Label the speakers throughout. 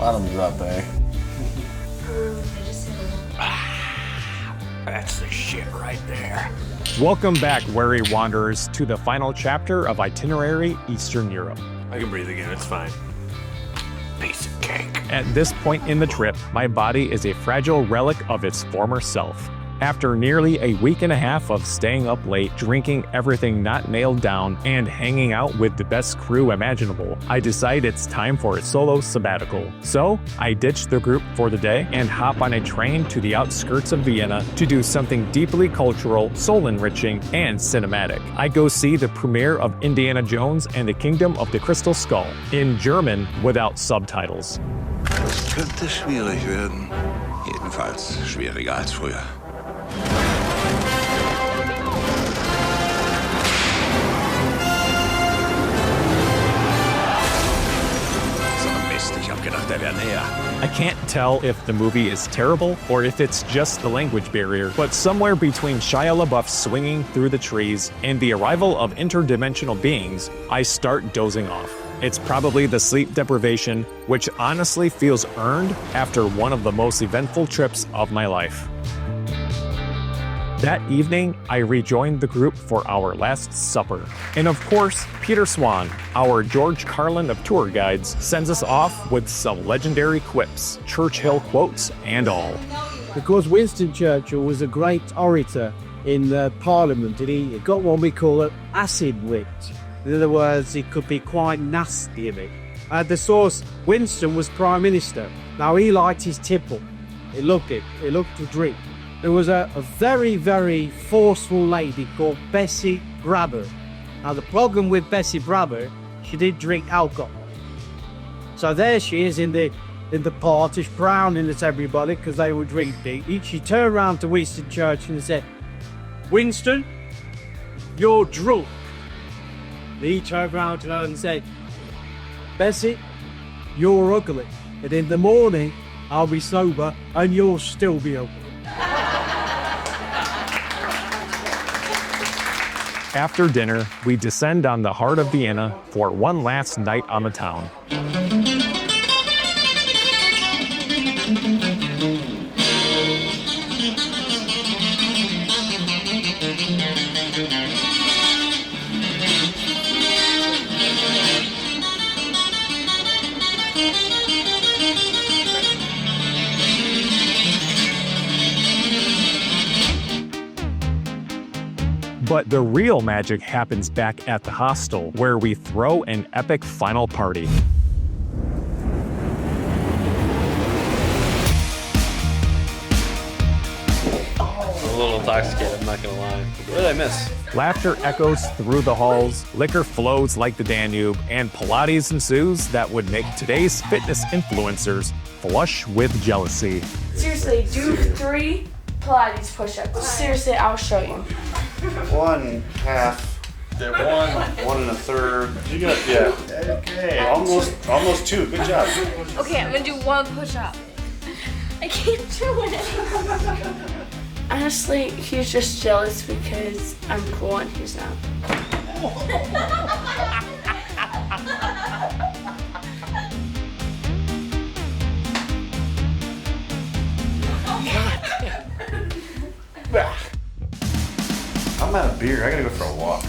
Speaker 1: Bottoms up, eh?
Speaker 2: That's the shit right there.
Speaker 3: Welcome back, weary wanderers, to the final chapter of Itinerary Eastern Europe.
Speaker 2: I can breathe again, it's fine. Piece of cake.
Speaker 3: At this point in the trip, my body is a fragile relic of its former self. After nearly a week and a half of staying up late, drinking everything not nailed down, and hanging out with the best crew imaginable, I decide it's time for a solo sabbatical. So, I ditch the group for the day and hop on a train to the outskirts of Vienna to do something deeply cultural, soul-enriching, and cinematic. I go see the premiere of Indiana Jones and the Kingdom of the Crystal Skull, in German without subtitles.
Speaker 4: Das könnte schwierig werden. Jedenfalls schwieriger als früher.
Speaker 3: I can't tell if the movie is terrible or if it's just the language barrier, but somewhere between Shia LaBeouf swinging through the trees and the arrival of interdimensional beings, I start dozing off. It's probably the sleep deprivation, which honestly feels earned after one of the most eventful trips of my life. That evening, I rejoined the group for our last supper. And of course, Peter Swann, our George Carlin of tour guides, sends us off with some legendary quips, Churchill quotes, and all.
Speaker 5: Because Winston Churchill was a great orator in Parliament, and he got what we call an acid wit. In other words, he could be quite nasty a bit. At the source, Winston was Prime Minister. Now, he liked his tipple. He loved it. He loved to drink. There was a very, very forceful lady called Bessie Brabber. Now, the problem with Bessie Brabber, she did drink alcohol. So there she is in the party, frowning at everybody because they were drinking. She turned around to Winston Churchill and said, "Winston, you're drunk." And he turned around to her and said, "Bessie, you're ugly. And in the morning, I'll be sober and you'll still be ugly."
Speaker 3: After dinner, we descend on the heart of Vienna for one last night on the town. But the real magic happens back at the hostel, where we throw an epic final party.
Speaker 2: I'm a little intoxicated, I'm not gonna lie. What did I miss?
Speaker 3: Laughter echoes through the halls, liquor flows like the Danube, and Pilates ensues that would make today's fitness influencers flush with jealousy.
Speaker 6: Seriously, do 3 Pilates push-ups. Seriously, I'll show you.
Speaker 7: 1/2. One and a third. You got, yeah. Okay, almost 2. Good job.
Speaker 6: Okay, I'm gonna do 1 push-up. I can't do it. Honestly, he's just jealous because I'm cool and he's not.
Speaker 7: I'm out of beer. I gotta go for a walk.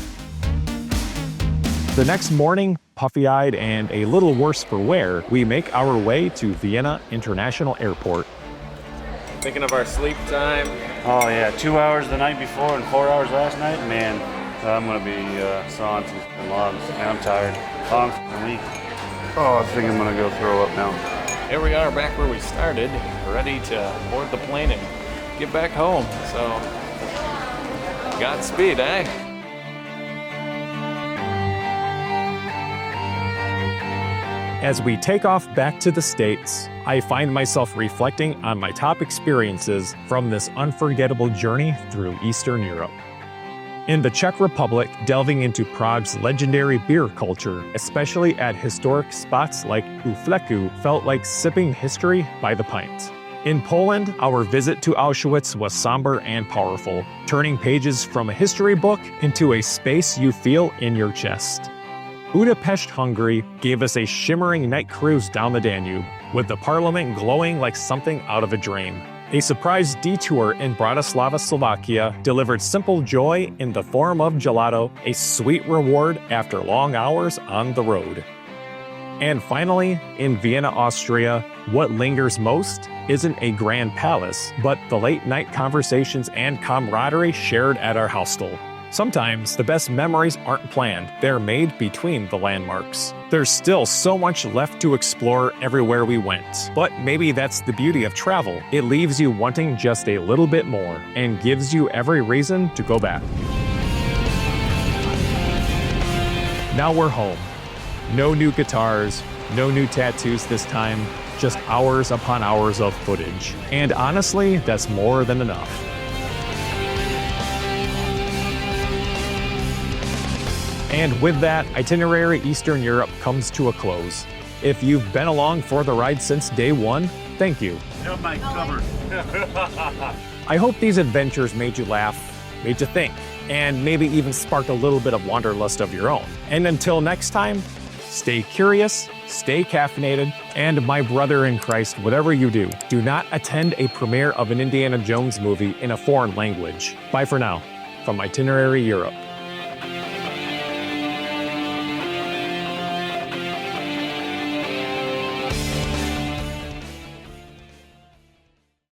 Speaker 3: The next morning, puffy-eyed and a little worse for wear, we make our way to Vienna International Airport.
Speaker 2: Thinking of our sleep time.
Speaker 7: Oh yeah, 2 hours the night before and 4 hours last night. Man, I'm gonna be sawing some logs. Man, I'm tired. Long week. Oh, I think I'm gonna go throw up now.
Speaker 2: Here we are back where we started, ready to board the plane and get back home. So, Godspeed, eh?
Speaker 3: As we take off back to the States, I find myself reflecting on my top experiences from this unforgettable journey through Eastern Europe. In the Czech Republic, delving into Prague's legendary beer culture, especially at historic spots like Ufleku, felt like sipping history by the pint. In Poland, our visit to Auschwitz was somber and powerful, turning pages from a history book into a space you feel in your chest. Budapest, Hungary gave us a shimmering night cruise down the Danube, with the parliament glowing like something out of a dream. A surprise detour in Bratislava, Slovakia delivered simple joy in the form of gelato, a sweet reward after long hours on the road. And finally, in Vienna, Austria, what lingers most isn't a grand palace, but the late-night conversations and camaraderie shared at our hostel. Sometimes the best memories aren't planned, they're made between the landmarks. There's still so much left to explore everywhere we went, but maybe that's the beauty of travel. It leaves you wanting just a little bit more and gives you every reason to go back. Now we're home. No new guitars, no new tattoos this time, just hours upon hours of footage. And honestly, that's more than enough. And with that, Itinerary Eastern Europe comes to a close. If you've been along for the ride since day one, thank you.
Speaker 7: Got my cover.
Speaker 3: I hope these adventures made you laugh, made you think, and maybe even sparked a little bit of wanderlust of your own. And until next time, stay curious, stay caffeinated, and my brother in Christ, whatever you do not attend a premiere of an Indiana Jones movie in a foreign language. Bye for now, from Itinerary Europe.